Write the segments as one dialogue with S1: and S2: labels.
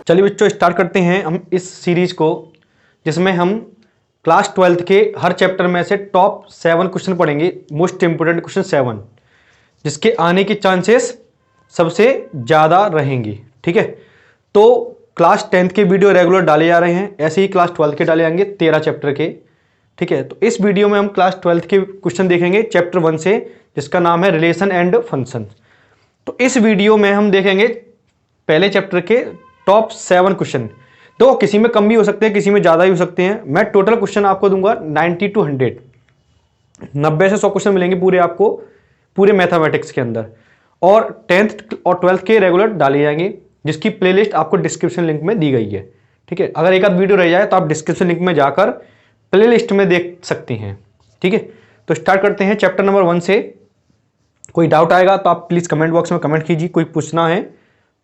S1: चलिए बच्चों स्टार्ट करते हैं हम इस सीरीज को, जिसमें हम क्लास 12th के हर चैप्टर में से टॉप 7 क्वेश्चन पढ़ेंगे, मोस्ट इंपोर्टेंट क्वेश्चन 7, जिसके आने के चांसेस सबसे ज़्यादा रहेंगे। ठीक है, तो क्लास 10th के वीडियो रेगुलर डाले जा रहे हैं, ऐसे ही क्लास 12th के डाले जाएंगे 13 चैप्टर के। ठीक है, तो इस वीडियो में हम क्लास 12th के क्वेश्चन देखेंगे चैप्टर 1 से, जिसका नाम है रिलेशन एंड फंक्शन। तो इस वीडियो में हम देखेंगे पहले चैप्टर के टॉप 7 क्वेश्चन। तो किसी में कम भी हो सकते हैं, किसी में ज़्यादा ही हो सकते हैं। मैं टोटल क्वेश्चन आपको दूंगा 90 to 100, 90 से 100 क्वेश्चन मिलेंगे पूरे आपको, पूरे मैथमेटिक्स के अंदर। और 10th और 12th के रेगुलर डाले जाएंगे, जिसकी प्लेलिस्ट आपको डिस्क्रिप्शन लिंक में दी गई है। ठीक है, अगर एक आध वीडियो रह जाए तो आप डिस्क्रिप्शन लिंक में जाकर प्लेलिस्ट में देख सकते हैं। ठीक है, तो स्टार्ट करते हैं चैप्टर नंबर 1 से। कोई डाउट आएगा तो आप प्लीज़ कमेंट बॉक्स में कमेंट कीजिए, कोई पूछना है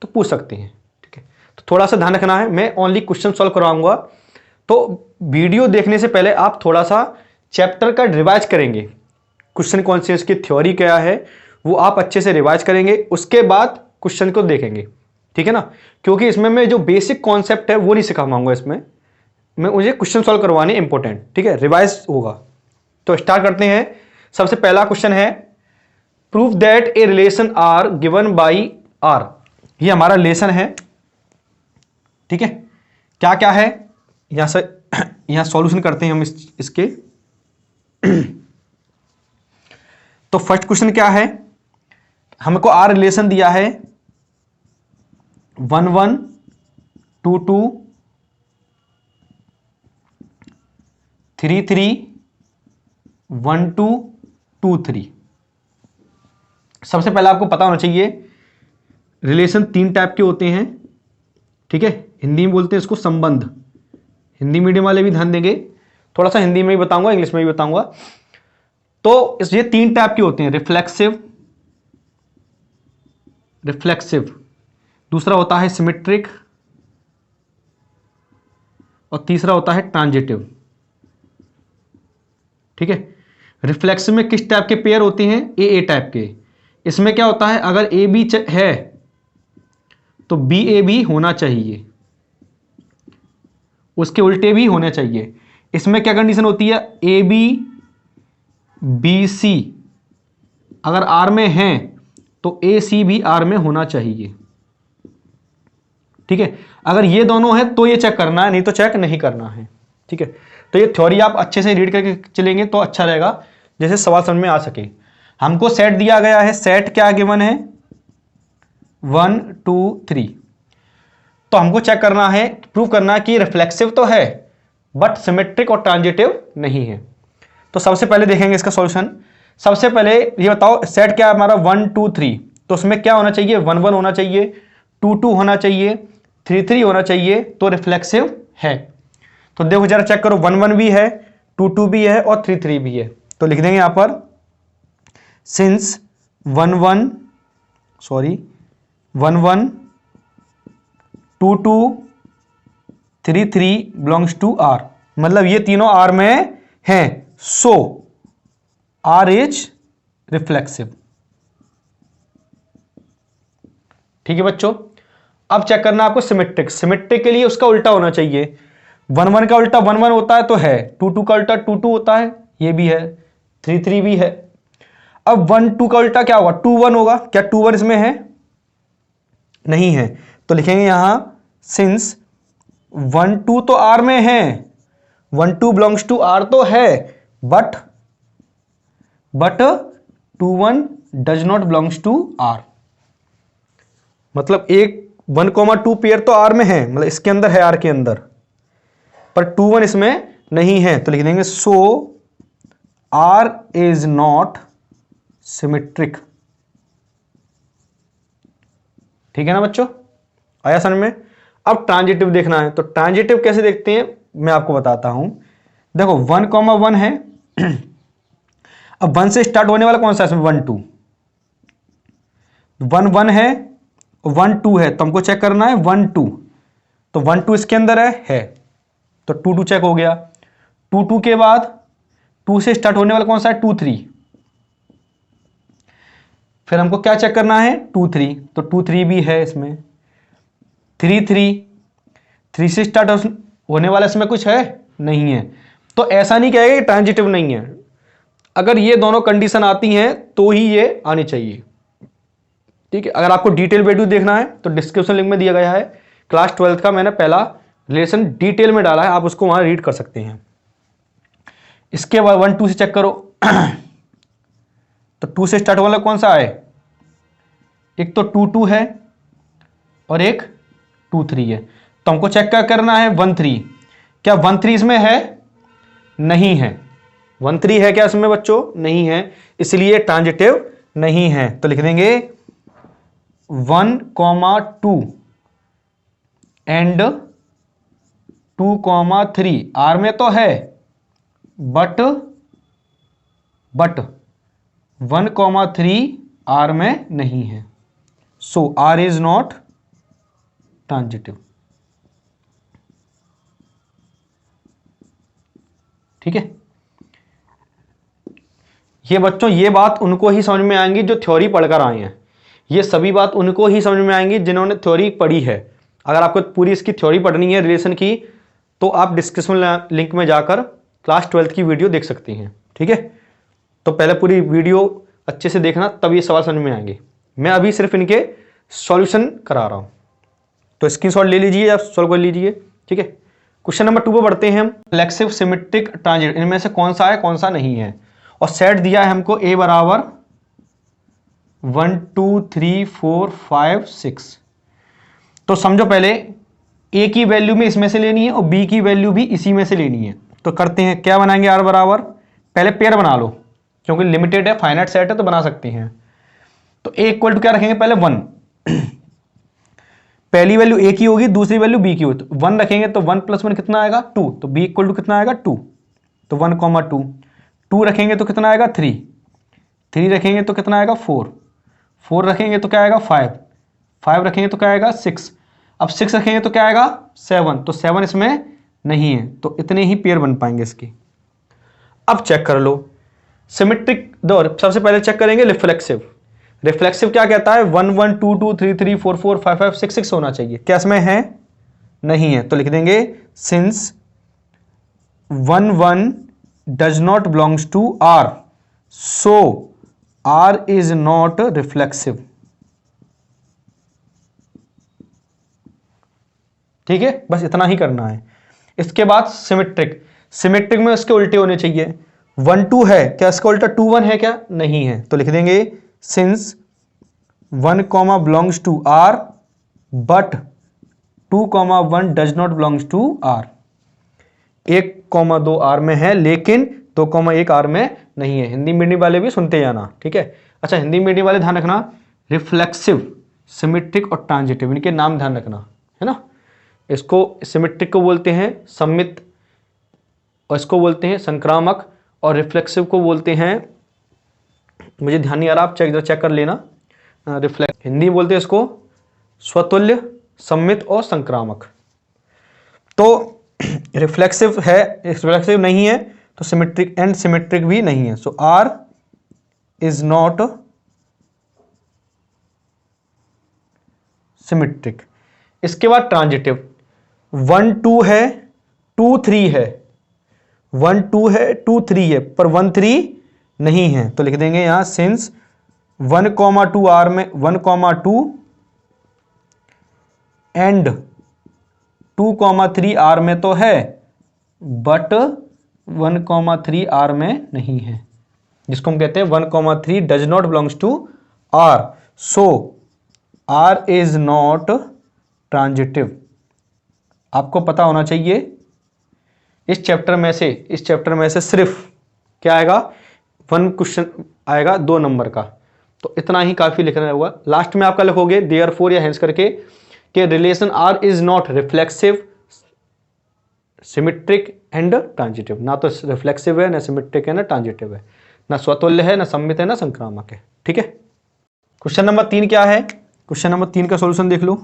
S1: तो पूछ सकते हैं। ठीक है, तो थोड़ा सा ध्यान रखना है, मैं ओनली क्वेश्चन सॉल्व करवाऊंगा। तो वीडियो देखने से पहले आप थोड़ा सा चैप्टर का रिवाइज करेंगे, क्वेश्चन कौन से, इसकी थ्योरी क्या है, वो आप अच्छे से रिवाइज करेंगे, उसके बाद क्वेश्चन को देखेंगे। ठीक है ना, क्योंकि इसमें मैं जो बेसिक कॉन्सेप्ट है वो नहीं सिखा पाऊंगा, इसमें मैं मुझे क्वेश्चन सॉल्व करवाने इंपॉर्टेंट। ठीक है, रिवाइज होगा। तो स्टार्ट करते हैं। सबसे पहला क्वेश्चन है, prove that a relation R given by R. ये हमारा रिलेशन है। ठीक है, क्या क्या है यहां से, यहां सॉल्यूशन करते हैं हम इसके। तो फर्स्ट क्वेश्चन क्या है, हमको आर रिलेशन दिया है 1 1 2 2 3 3 1 2 2 3। सबसे पहले आपको पता होना चाहिए रिलेशन 3 टाइप के होते हैं। ठीक है, हिंदी में बोलते हैं इसको संबंध। हिंदी मीडियम वाले भी ध्यान देंगे, थोड़ा सा हिंदी में भी बताऊंगा, इंग्लिश में भी बताऊंगा। तो ये 3 टाइप के होते हैं, रिफ्लेक्सिव, दूसरा होता है सिमेट्रिक, और तीसरा होता है ट्रांजिटिव। ठीक है, रिफ्लेक्सिव में किस टाइप के पेयर होते हैं, ए टाइप के। इसमें क्या होता है, अगर ए बी है तो बी ए भी होना चाहिए, उसके उल्टे भी होने चाहिए। इसमें क्या कंडीशन होती है, ए बी बी सी अगर आर में है तो ए सी भी आर में होना चाहिए। ठीक है, अगर ये दोनों है तो ये चेक करना है, नहीं तो चेक नहीं करना है। ठीक है, तो ये थ्योरी आप अच्छे से रीड करके चलेंगे तो अच्छा रहेगा, जैसे सवाल समझ में आ सके। हमको सेट दिया गया है, सेट क्या गिवन है 1 2 3। तो हमको चेक करना है, प्रूव करना है कि रिफ्लेक्सिव तो है बट सिमेट्रिक और ट्रांजिटिव नहीं है। तो सबसे पहले देखेंगे इसका सॉल्यूशन। सबसे पहले ये बताओ, सेट क्या है हमारा 1 2 3, तो उसमें क्या होना चाहिए, 1 1 होना चाहिए, 2 2 होना चाहिए, 3 3 होना चाहिए, तो रिफ्लेक्सिव है। तो देखो जरा चेक करो, 1 1 भी है, 2 2 भी है और 3 3 भी है। तो लिख देंगे यहां पर, सिंस 1 1 2 2 3 3 बिलोंग्स टू आर, मतलब ये तीनों आर में हैं, सो आर इज रिफ्लेक्सिव। ठीक है बच्चों, अब चेक करना आपको सिमेट्रिक। सिमेट्रिक के लिए उसका उल्टा होना चाहिए, 1 1 का उल्टा 1 1 होता है तो है, 2 2 का उल्टा 2 2 होता है, ये भी है, 3 3 भी है। अब 1 2 का उल्टा क्या होगा, 2 1 होगा, क्या 2 1 इसमें है, नहीं है। तो लिखेंगे यहां, सिंस 1 2 तो आर में है, 1 2 बिलोंग्स टू आर तो है, but 2 1 does not belongs to R. मतलब एक 1 2 पेयर तो आर में है, मतलब इसके अंदर है, आर के अंदर, पर 2 1 इसमें नहीं है। तो लिख देंगे, सो आर इज नॉट सिमेट्रिक। ठीक है ना बच्चों, आया समझ में। अब ट्रांजिटिव देखना है, तो ट्रांजिटिव कैसे देखते हैं मैं आपको बताता हूं। देखो 1 1 है, अब 1 से स्टार्ट होने वाला कौन सा है इसमें, 1 2, 1 1 है, 1 2 है, तो हमको चेक करना है 1 2, तो 1 2 इसके अंदर है, तो 2 2 चेक हो गया। 2 2 के बाद 2 से स्टार्ट होने वाला कौन सा है, 2 3, फिर हमको क्या चेक करना है, 2 3, तो 2 3 भी है इसमें, 3 3 3 से स्टार्ट होने वाला इसमें कुछ है नहीं है, तो ऐसा नहीं कहेगा कि ट्रांजिटिव नहीं है। अगर ये दोनों कंडीशन आती हैं तो ही ये आनी चाहिए, ठीक है। अगर आपको डिटेल वीडियो देखना है तो डिस्क्रिप्शन लिंक में दिया गया है, क्लास 12th का मैंने पहला रिलेशन डिटेल में डाला है, आप उसको वहां रीड कर सकते हैं। इसके बाद 1 2 से चेक करो तो 2 से स्टार्ट वाला कौन सा है, एक तो 2 2 है और एक 2 3 है। तो हमको चेक क्या करना है, 1 3, क्या 1 3 इसमें है, नहीं है। 1 3 है क्या इसमें बच्चों, नहीं है, इसलिए ट्रांजिटिव नहीं है। तो लिख देंगे 1 2 एंड 2 3 आर में तो है, बट 1 3 आर में नहीं है, so R is not transitive. ठीक है, ये बच्चों ये बात उनको ही समझ में आएंगी जो थ्योरी पढ़कर आए हैं, ये सभी बात उनको ही समझ में आएंगी जिन्होंने थ्योरी पढ़ी है। अगर आपको पूरी इसकी थ्योरी पढ़नी है रिलेशन की, तो आप डिस्क्रिप्शन लिंक में जाकर क्लास 12th की वीडियो देख सकती हैं। ठीक है, तो पहले पूरी वीडियो अच्छे से देखना, तब ये सवाल समझ में आएंगे। मैं अभी सिर्फ इनके सॉल्यूशन करा रहा हूँ, तो स्क्रीनशॉट ले लीजिए या सॉल्व कर लीजिए। ठीक है, क्वेश्चन नंबर 2 पर बढ़ते हैं हम। रिफ्लेक्सिव सिमेट्रिक ट्रांजिट इनमें से कौन सा है कौन सा नहीं है, और सेट दिया है हमको a बराबर 1 2 3 4 5 6। तो समझो पहले a की वैल्यू में इसमें से लेनी है और b की वैल्यू भी इसी में से लेनी है। तो करते हैं, क्या बनाएंगे, r बराबर, पहले पेयर बना लो क्योंकि लिमिटेड है, फाइनाइट सेट है तो बना सकते हैं। तो a इक्वल टू क्या रखेंगे, पहले 1, पहली वैल्यू a की होगी, दूसरी वैल्यू b की होगी, तो 1 रखेंगे तो 1 + 1 कितना आएगा 2, तो b इक्वल टू कितना आएगा 2, तो 1 2, 2 रखेंगे तो कितना आएगा 3, 3 रखेंगे तो कितना आएगा 4, 4 रखेंगे तो क्या आएगा 5, 5 रखेंगे तो क्या आएगा 6, अब 6 रखेंगे तो क्या आएगा 7, तो 7 इसमें नहीं है, तो इतने ही पेयर बन पाएंगे इसके। अब चेक कर लो सिमेट्रिक दौर, सबसे पहले चेक करेंगे रिफ्लेक्सिव। रिफ्लेक्सिव क्या कहता है, 1 1 2 2 3 3 4 4 5 5 6 6 होना चाहिए, क्या इसमें है, नहीं है, तो लिख देंगे since 1 1 does not belongs to R, so R is not reflexive. ठीक है, बस इतना ही करना है। इसके बाद सिमेट्रिक, सिमेट्रिक में इसके उल्टे होने चाहिए। 1 2 है क्या, इसका उल्टा 2 1 है क्या, नहीं है, तो लिख देंगे since 1 belongs to R but 2 1 does not belongs to R. 1 2 R में है लेकिन 2 1 आर में नहीं है। हिंदी मीडियम वाले भी सुनते जाना, ठीक है। अच्छा, हिंदी मीडियम वाले ध्यान रखना, रिफ्लेक्सिव, सिमेट्रिक और ट्रांजिटिव, इनके नाम ध्यान रखना, है ना। इसको सिमेट्रिक को बोलते हैं सम्मित, और इसको बोलते हैं संक्रामक, और रिफ्लेक्सिव को बोलते हैं, मुझे ध्यान नहीं आ रहा, आप चेक कर लेना, रिफ्लेक्स हिंदी बोलते हैं इसको स्वतुल्य, सम्मित और संक्रामक। तो रिफ्लेक्सिव है, रिफ्लेक्सिव नहीं है तो सिमेट्रिक एंड सिमेट्रिक भी नहीं है, so R is not symmetric. इसके बाद ट्रांजिटिव, 1 2 है 2 3 है, 1 2 है 2 3 है, पर 1 3 नहीं है, तो लिख देंगे यहां सिंस 1 2 आर में 1 2 एंड 2 3 आर में तो है, बट 1 3 आर में नहीं है, जिसको हम कहते हैं 1 3 does not belongs to R, so R is not transitive. आपको पता होना चाहिए इस चैप्टर में से सिर्फ क्या आएगा, 1 क्वेश्चन आएगा 2 नंबर का, तो इतना ही काफी लिखना होगा। लास्ट में आपका लिखोगे देयरफॉर या हेंस करके कि relation R is not reflexive, symmetric and transitive. ना तो रिफ्लेक्सिव है, ना सिमेट्रिक है, ना ट्रांजिटिव है, ना स्वतुल्य है, ना सम्मित है, ना संक्रामक है। ठीक है, क्वेश्चन नंबर 3 क्या है, क्वेश्चन नंबर 3 का सॉल्यूशन देख लो।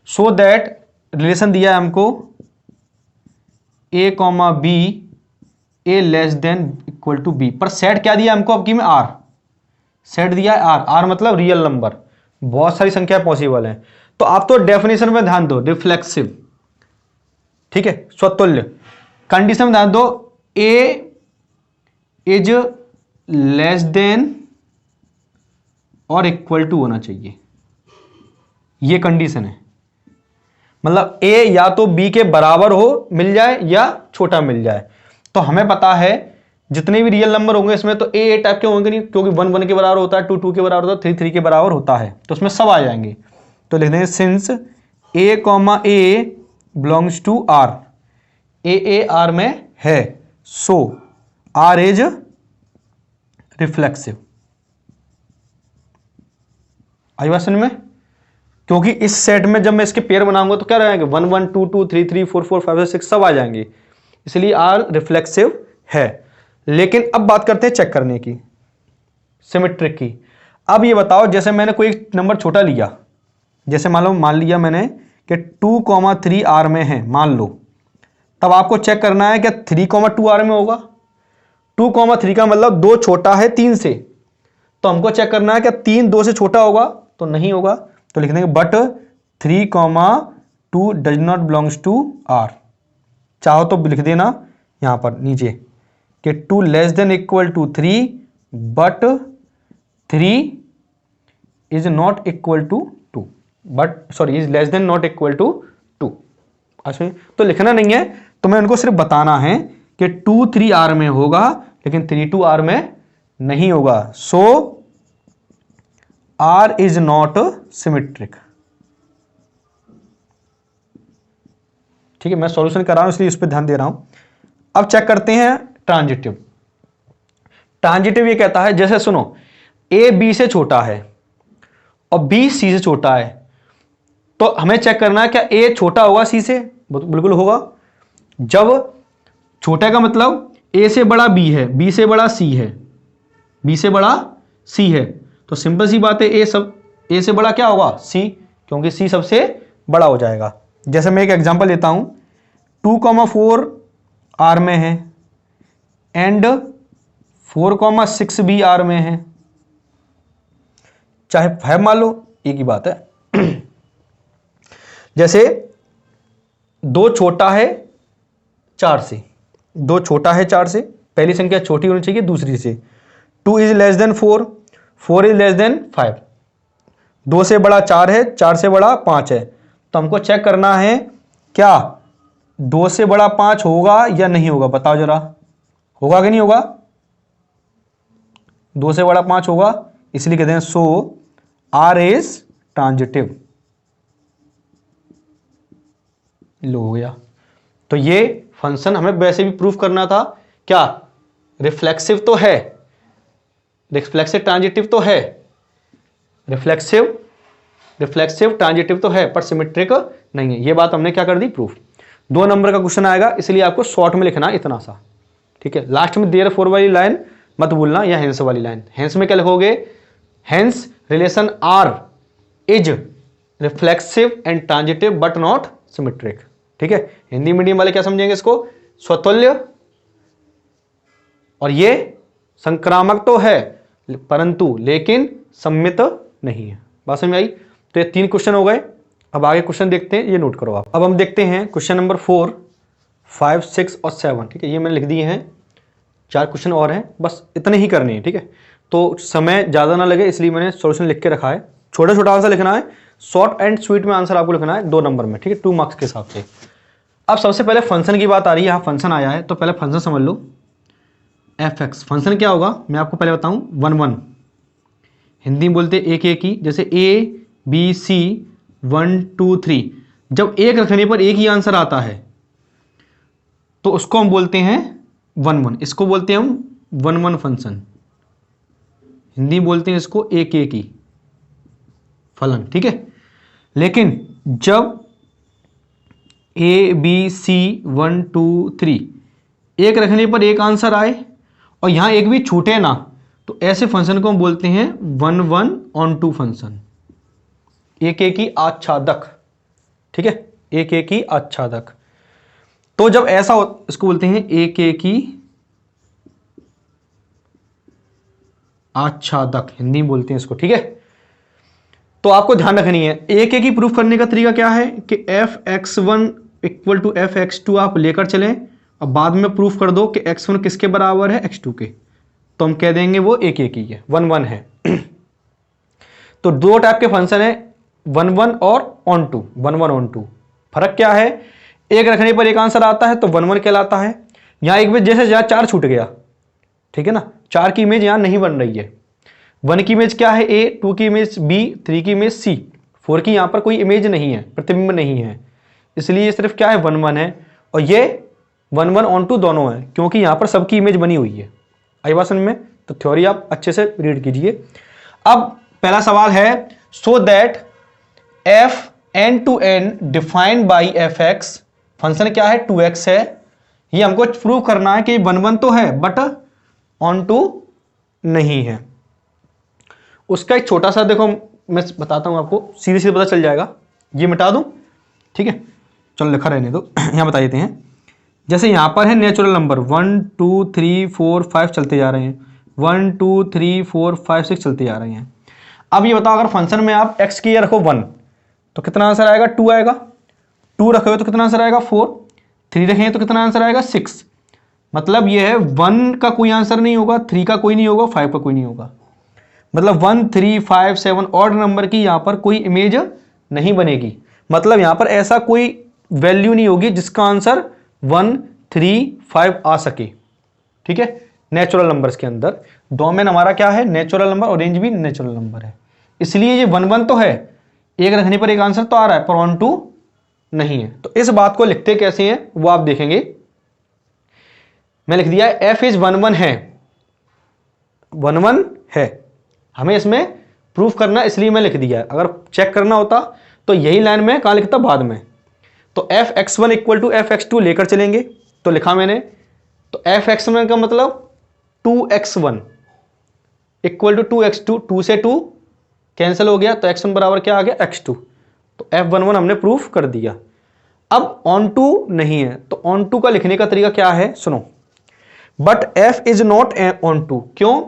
S1: सो दैट रिलेशन दिया है हमको a b a less than equal to b, पर सेट क्या दिया हमको अब की में r, सेट दिया है r, r मतलब रियल नंबर, बहुत सारी संख्या पॉसिबल है, तो आप तो डेफिनेशन में ध्यान दो, रिफ्लेक्सिव, ठीक है, स्वतुल्य। कंडीशन में ध्यान दो, ए इज लेस देन और इक्वल टू होना चाहिए, ये कंडीशन है। मतलब ए या तो बी के बराबर हो मिल जाए या छोटा मिल जाए। तो हमें पता है जितने भी रियल नंबर होंगे इसमें तो ए टाइप के होंगे नहीं, क्योंकि 1 1 के बराबर होता है, 2 2 के बराबर होता है, 3 3 के बराबर होता है, तो उसमें सब आ जाएंगे। तो लिख देंगे since a comma a belongs to R, a R में है, सो आर इज रिफ्लेक्सिव। आई बात समझ में? क्योंकि इस सेट में जब मैं इसके पेयर बनाऊंगा तो क्या रहेंगे, 1 1 2 2 3 3 4 4 5 6 सब आ जाएंगे, इसलिए आर रिफ्लेक्सिव है। लेकिन अब बात करते हैं चेक करने की, सिमेट्रिक की। अब ये बताओ, जैसे मैंने कोई नंबर छोटा लिया, जैसे मान लिया मैंने कि 2,3 आर में है, मान लो, तब आपको चेक करना है कि 3,2 आर में होगा। 2,3 का मतलब 2 छोटा है 3 से, तो हमको चेक करना है कि 3 2 से छोटा होगा, तो नहीं होगा। तो लिख देंगे but 3,2 does not belongs to R. चाहो तो लिख देना यहां पर नीचे कि 2 less than equal to 3 but 3 is not equal to 2, but sorry is less than not equal to 2। अच्छा, तो लिखना नहीं है, तो मैं उनको सिर्फ बताना है कि 2 3 आर में होगा लेकिन 3 2 आर में नहीं होगा। सो आर इज नॉट सिमेट्रिक। ठीक है, मैं सॉल्यूशन कर रहा हूं इसलिए इस पर ध्यान दे रहा हूं। अब चेक करते हैं ट्रांजिटिव। ट्रांजिटिव ये कहता है, जैसे सुनो, ए बी से छोटा है और बी सी से छोटा है, तो हमें चेक करना है क्या ए छोटा होगा सी से? बिल्कुल होगा। जब छोटा का मतलब ए से बड़ा बी है, बी से बड़ा सी है, बी से बड़ा सी है, तो सिंपल सी बात है ए से बड़ा क्या होगा? सी, क्योंकि सी सबसे बड़ा हो जाएगा। जैसे मैं एक एग्जांपल लेता हूं, 2,4 आर में है एंड 4,6 भी आर में है, चाहे 5 मान लो, एक ही बात है। जैसे 2 छोटा है 4 से, 2 छोटा है 4 से, पहली संख्या छोटी होनी चाहिए दूसरी से। 2 is less then 4, 4 is less then 5, 2 से बड़ा 4 है, 4 से बड़ा 5 है, तो हमको चेक करना है क्या 2 से बड़ा 5 होगा या नहीं होगा? बताओ जरा, होगा कि नहीं होगा? 2 से बड़ा 5 होगा, इसलिए कहते हैं सो आर इज ट्रांजिटिव। लो हो गया। तो ये फंक्शन हमें वैसे भी प्रूफ करना था, क्या रिफ्लेक्सिव तो है, रिफ्लेक्सिव ट्रांजिटिव तो है, रिफ्लेक्सिव ट्रांजिटिव तो है, पर सिमेट्रिक नहीं है। ये बात हमने क्या कर दी? प्रूफ। 2 नंबर का क्वेश्चन आएगा, इसलिए आपको शॉर्ट में लिखना है इतना सा, ठीक है। लास्ट में देयरफॉर वाली लाइन मत भूलना, या हेंस वाली लाइन। हेंस में क्या लिखोगे? Hence relation R is reflexive and transitive but not symmetric, ठीक है। हिंदी मीडियम वाले क्या समझेंगे इसको? स्वतुल्य, और ये संक्रामक तो है परंतु लेकिन सम्मित नहीं है। बात समझ में आई? तो ये 3 क्वेश्चन हो गए। अब आगे क्वेश्चन देखते हैं, ये नोट करो आप। अब हम देखते हैं क्वेश्चन नंबर 4, 5, 6 और 7, ठीक है। ये मैंने लिख दिए हैं, 4 क्वेश्चन और हैं, बस इतने ही करने हैं, ठीक है। तो समय ज़्यादा ना लगे इसलिए मैंने सॉल्यूशन लिख के रखा है। छोटा छोटा आंसर लिखना है, शॉर्ट एंड स्वीट में आंसर आपको लिखना है 2 नंबर में, ठीक है, 2 मार्क्स के हिसाब से। अब सबसे पहले फंक्शन की बात आ रही है, यहाँ फंक्शन आया है, तो पहले फंक्शन समझ लो। एफ एक्स फंक्शन क्या होगा मैं आपको पहले बताऊं। 1 1 हिंदी में बोलते एक एक ही, जैसे ए बी सी 1 2 3, जब एक रखने पर एक ही आंसर आता है तो उसको हम बोलते हैं 1 1, इसको बोलते हैं हम 1 1 फंक्शन। हिंदी में बोलते हैं इसको एक एक ही फलन, ठीक है। लेकिन जब ए बी सी 1 2 3 एक रखने पर एक आंसर आए और यहां एक भी छूटे ना, तो ऐसे फंक्शन को हम बोलते हैं 1 1 ऑन टू फंक्शन, एक एक ही आच्छादक, ठीक है, एक एक ही आच्छादक। तो जब ऐसा हो इसको बोलते हैं एक एक ही आच्छादक, हिंदी में बोलते हैं इसको, ठीक है। तो आपको ध्यान रखनी है, एक एक ही प्रूफ करने का तरीका क्या है कि f(x1) इक्वल टू f(x2) आप लेकर चलें और बाद में प्रूफ कर दो कि x1 किसके बराबर है, x2 के। तो हम कह देंगे वो एक एक ही है, 1 1 है। तो दो टाइप के फंक्शन है, 1 1 और ऑन टू, 1 1 ऑन टू। फर्क क्या है, एक रखने पर एक आंसर आता है तो 1 1 कहलाता है। यहां एक जैसे जहां 4 छूट गया, ठीक है ना, 4 की इमेज यहां नहीं बन रही है। 1 की इमेज क्या है, A, 2 की इमेज B, 3 की इमेज C, 4 की यहां पर कोई इमेज नहीं है, प्रतिबिंब नहीं है, इसलिए सिर्फ क्या है 1 1 है। और ये 1 1 ऑन टू दोनों है, क्योंकि यहां पर सबकी इमेज बनी हुई है। आई बात समझ में? तो थ्योरी आप अच्छे से रीड कीजिए। अब पहला सवाल है, so that f n to n defined by f(x), function क्या है 2x है, ये हमको प्रूव करना है कि 1 1 तो है बट ऑन टू नहीं है। उसका एक छोटा सा देखो, मैं बताता हूं आपको, सीधे सीधे पता चल जाएगा। ये मिटा दूं, ठीक है, चलो लिखा रहने दो। यहां बता देते हैं, जैसे यहां पर है नेचुरल नंबर 1 2 3 4 5 चलते जा रहे हैं, 1 2 3 4 5 6 चलते जा रहे हैं। अब ये बताओ, अगर फंक्शन में आप x की ये रखो 1 तो कितना आंसर आएगा, 2 आएगा। 2 रखोगे तो कितना आंसर आएगा, 4। 3 रखेंगे तो कितना आंसर आएगा, 6। मतलब ये है 1 का कोई आंसर नहीं होगा, 3 का कोई नहीं होगा, 5 का कोई नहीं होगा। मतलब 1 3 5 7 ऑड नंबर की यहां पर कोई इमेज नहीं बनेगी। मतलब यहां पर ऐसा कोई वैल्यू नहीं होगी जिसका आंसर 1 3 5 आ सके, ठीक है। नेचुरल नंबर्स के अंदर डोमेन हमारा क्या है, नेचुरल नंबर, और रेंज भी नेचुरल नंबर है, इसलिए ये 1 1 तो है, एक रखने पर एक आंसर तो आ रहा है, पर ऑन टू नहीं है। तो इस बात को लिखते कैसे हैं वो आप देखेंगे। मैं लिख दिया f इज 1 1 है, 1 1 है, हमें इसमें प्रूफ करना, इसलिए मैं लिख दिया है। अगर चेक करना होता तो यही लाइन में कहां लिखता, बाद में। तो f(x1) इक्वल टू f(x2) लेकर चलेंगे, तो लिखा मैंने। तो f(x1) का मतलब 2x1 इक्वल टू 2x2, 2 से 2 कैंसिल हो गया, तो x1 बराबर क्या आ गया, x2। तो f11 हमने प्रूफ कर दिया। अब ऑन टू नहीं है, तो ऑन टू का लिखने का तरीका क्या है, सुनो। But f is not on to, क्यों,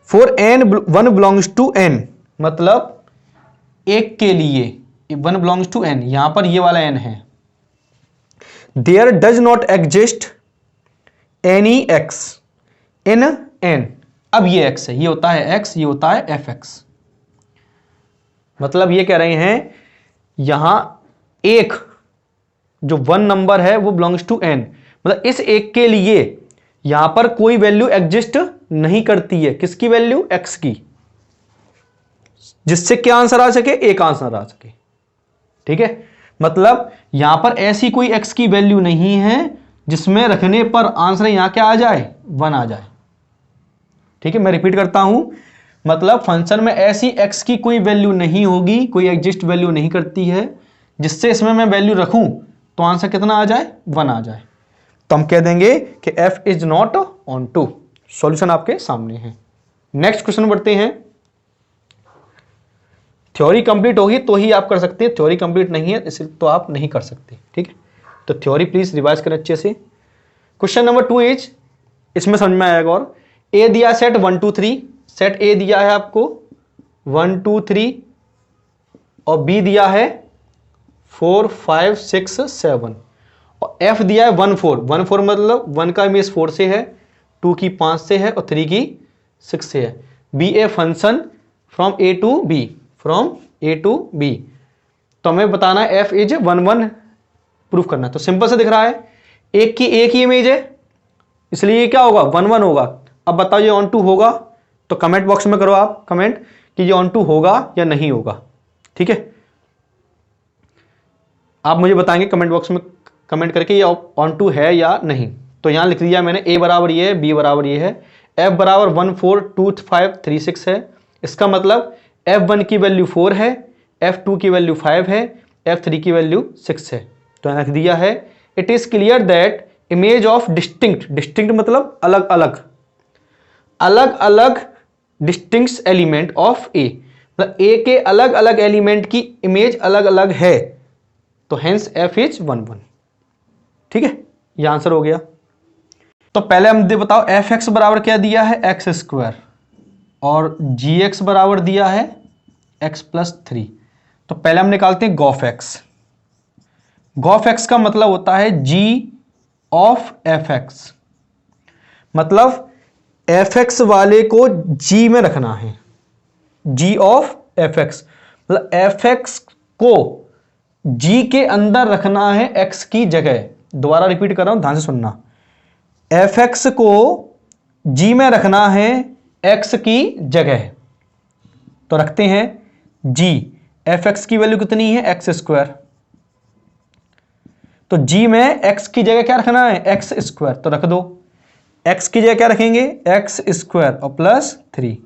S1: for n1 belongs to n, मतलब एक के लिए 1 बिलोंग्स टू n, यहां पर ये वाला n है। There does not exist any x in n, अब ये x है, ये होता है x, ये होता है fx। मतलब ये कह रहे हैं यहां एक जो 1 नंबर है वो बिलोंग्स टू n, मतलब इस एक के लिए यहां पर कोई वैल्यू एग्जिस्ट नहीं करती है, किसकी वैल्यू, x की, जिससे क्या आंसर आ सके, एक आंसर आ सके, ठीक है। मतलब यहां पर ऐसी कोई x की वैल्यू नहीं है जिसमें रखने पर आंसर यहां क्या आ जाए, 1 आ जाए, ठीक है। मैं रिपीट करता हूं, मतलब फंक्शन में ऐसी x की कोई वैल्यू नहीं होगी, कोई एग्जिस्ट वैल्यू नहीं करती है जिससे इसमें मैं वैल्यू रखूं तो आंसर कितना आ जाए, 1 आ जाए। तो हम कह देंगे कि f is not on to. Solution आपके सामने है। नेक्स्ट क्वेश्चन बढ़ते हैं। थ्योरी कंप्लीट होगी तो ही आप कर सकते हैं, थ्योरी कंप्लीट नहीं है इसलिए तो आप नहीं कर सकते, ठीक है। तो थ्योरी प्लीज रिवाइज करें अच्छे से। क्वेश्चन नंबर 2 इज, इसमें समझ में आएगा। और ए दिया सेट 1 2 3, सेट ए दिया है आपको 1 2 3 और बी दिया है 4 5 6 7 और एफ दिया है 1 4। 1 4 मतलब 1 का इमेज 4 से है, 2 की 5 से है और 3 की 6 से है। Be a function from A to B, from A to B. तो हमें बताना है एफ इज 1 1 प्रूफ करना है। तो सिंपल से दिख रहा है, एक की एक ही इमेज है इसलिए ये क्या होगा, 1 1 होगा। अब बताओ ये ऑन टू होगा, तो कमेंट बॉक्स में करो आप कमेंट कि ये ऑन टू होगा या नहीं होगा, ठीक है। आप मुझे बताएंगे कमेंट बॉक्स में कमेंट करके ये ऑन टू है या नहीं। तो यहां लिख दिया मैंने, ए बराबर ये है, बी बराबर ये है, एफ बराबर 1 4 2 5 3 6 है। इसका मतलब f1 की वैल्यू 4 है, f2 की वैल्यू 5 है, f3 की वैल्यू 6 है। तो लिख दिया है, it is clear that image of distinct, distinct मतलब अलग अलग, अलग अलग डिस्टिंक्ट एलिमेंट ऑफ ए, मतलब ए के अलग अलग एलिमेंट की इमेज अलग अलग है, तो हेंस f इज 1 1, ठीक है। ये आंसर हो गया। तो पहले हम बताओ fx बराबर क्या दिया है, x² और gx बराबर दिया है एक्स प्लस 3। तो पहले हम निकालते हैं गॉफ एक्स। गॉफ एक्स का मतलब होता है जी ऑफ एफ एक्स, मतलब एफ एक्स वाले को जी में रखना है, जी ऑफ एफ एक्स, मतलब एफ एक्स को जी के अंदर रखना है एक्स की जगह। दोबारा रिपीट कर रहा हूं, ध्यान से सुनना। एफ एक्स को जी में रखना है एक्स की जगह, तो रखते हैं जी। एफ एक्स की वैल्यू कितनी है, एक्स स्क्वायर, तो जी में एक्स की जगह क्या रखना है, एक्स स्क्वायर, तो रख दो। एक्स की जगह क्या रखेंगे, एक्स स्क्वायर और प्लस 3।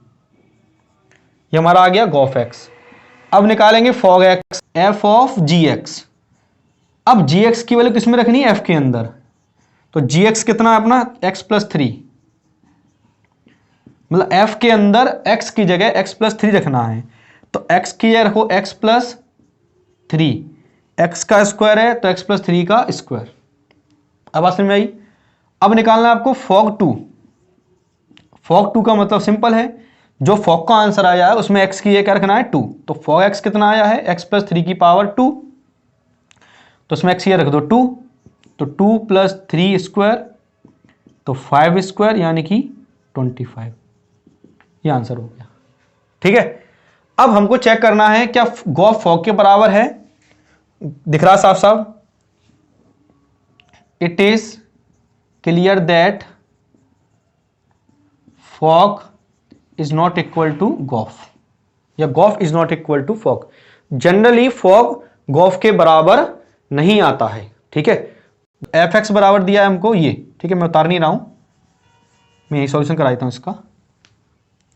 S1: ये हमारा आ गया गॉफ एक्स। अब निकालेंगे fog x, f of g x. अब जी एक्स की वैल्यू किस में रखनी है, एफ के अंदर, तो जी एक्स कितना है अपना, एक्स प्लस 3, मतलब एफ के अंदर एक्स की जगह एक्स प्लस 3 रखना है। तो एक्स की जगह रखो एक्स प्लस 3, एक्स का स्क्वायर है तो एक्स प्लस 3 का स्क्वायर। अब बात समझ में आई। अब निकालना है आपको फॉग 2। फॉग 2 का मतलब सिंपल है, जो फॉग का आंसर आया है उसमें एक्स की जगह क्या रखना है, 2। तो फॉग एक्स कितना आया है, एक्स प्लस 3 की पावर 2, तो उसमें एक्स की रख दो 2, तो 2 प्लस 3 स्क्वायर, तो 5 स्क्वायर यानी कि 25। ये आंसर हो गया, ठीक है। अब हमको चेक करना है क्या गॉफ फॉग के बराबर है, दिख रहा साफ साफ, it is clear that fog is not equal to gof, या gof is not equal to fog. Generally fog gof के बराबर नहीं आता है, ठीक है। एफ एक्स बराबर दिया है हमको ये, ठीक है, मैं उतार नहीं रहा हूं, मैं यही सॉल्यूशन करा देता हूं। इसका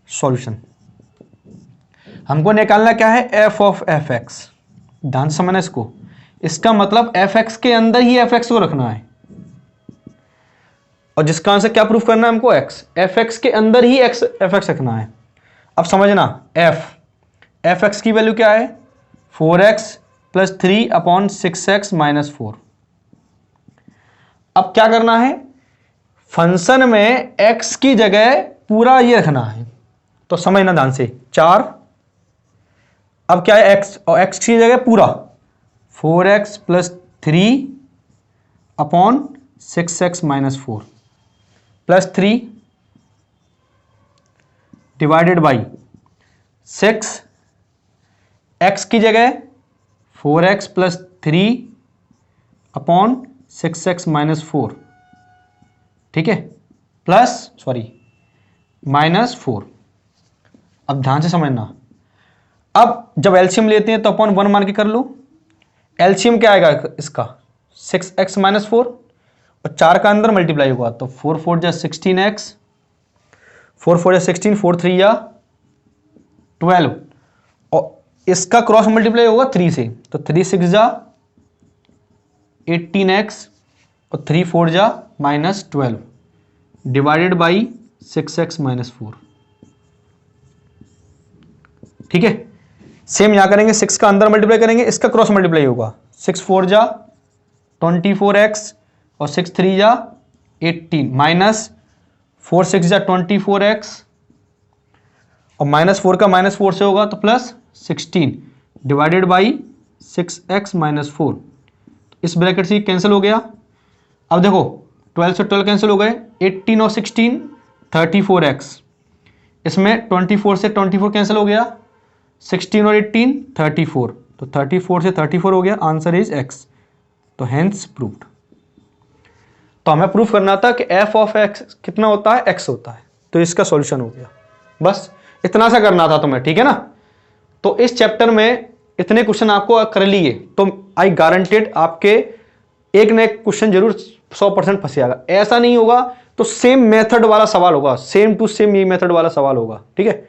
S1: सॉल्यूशन हमको निकालना क्या है, एफ ऑफ एफ एक्स। ध्यान से समझना इसको, इसका मतलब एफ एक्स के अंदर ही एफ एक्स को रखना है, और जिसका आंसर क्या प्रूफ करना है हमको, एक्स, एफ एक्स के अंदर ही एक्स एफ एक्स रखना है। अब समझना, एफ एक्स की वैल्यू क्या है, 4x plus 3 upon 6x minus 4। अब क्या करना है, फंक्शन में x की जगह पूरा ये रखना है, तो समझना ध्यान से, 4, अब क्या है x, और x की जगह पूरा 4x plus 3 upon 6x minus 4 plus 3 divided by 6, x की जगह 4x plus 3 upon 6x minus 4, ठीक है, प्लस माइनस 4। अब ध्यान से समझना, अब जब एलसीएम लेते हैं तो अपॉन 1 मान के कर लो। एलसीएम क्या आएगा इसका, 6x माइनस 4, और 4 का अंदर मल्टीप्लाई होगा, तो 4 4 जा 16x, 4 4 जा 16, 4 3 जा 12, और इसका क्रॉस मल्टीप्लाई होगा 3 से, तो 3 6 जा 18x, और 3 4 जा minus 12 divided by 6x minus 4, ठीक है। सेम यहां करेंगे, 6 का अंदर मल्टीप्लाई करेंगे, इसका क्रॉस मल्टीप्लाई होगा, 6 4 जा 24x, और 6 3 जा 18 माइनस 4 6 जा 24x, और माइनस 4 का माइनस 4 से होगा तो plus 16 divided by 6x minus 4। इस ब्रैकेट से कैंसिल हो गया। अब देखो 12 से 12 कैंसिल हो गए, 18 और 16 34x, इसमें 24 से 24 कैंसिल हो गया, 16 और 18 34, तो 34 से 34 हो गया, आंसर इज x, तो हेंस प्रूव्ड। तो हमें प्रूफ करना था कि f ऑफ x कितना होता है, x होता है, तो इसका सॉल्यूशन हो गया। बस इतना सा करना था तुम्हें, ठीक है ना। तो इस चैप्टर में इतने क्वेश्चन आपको कर लिए, तो आई गारंटेड आपके एक न एक क्वेश्चन जरूर 100% फंसेगा। ऐसा नहीं होगा तो सेम मेथड वाला सवाल होगा, सेम टू सेम ये मेथड वाला सवाल होगा, ठीक है।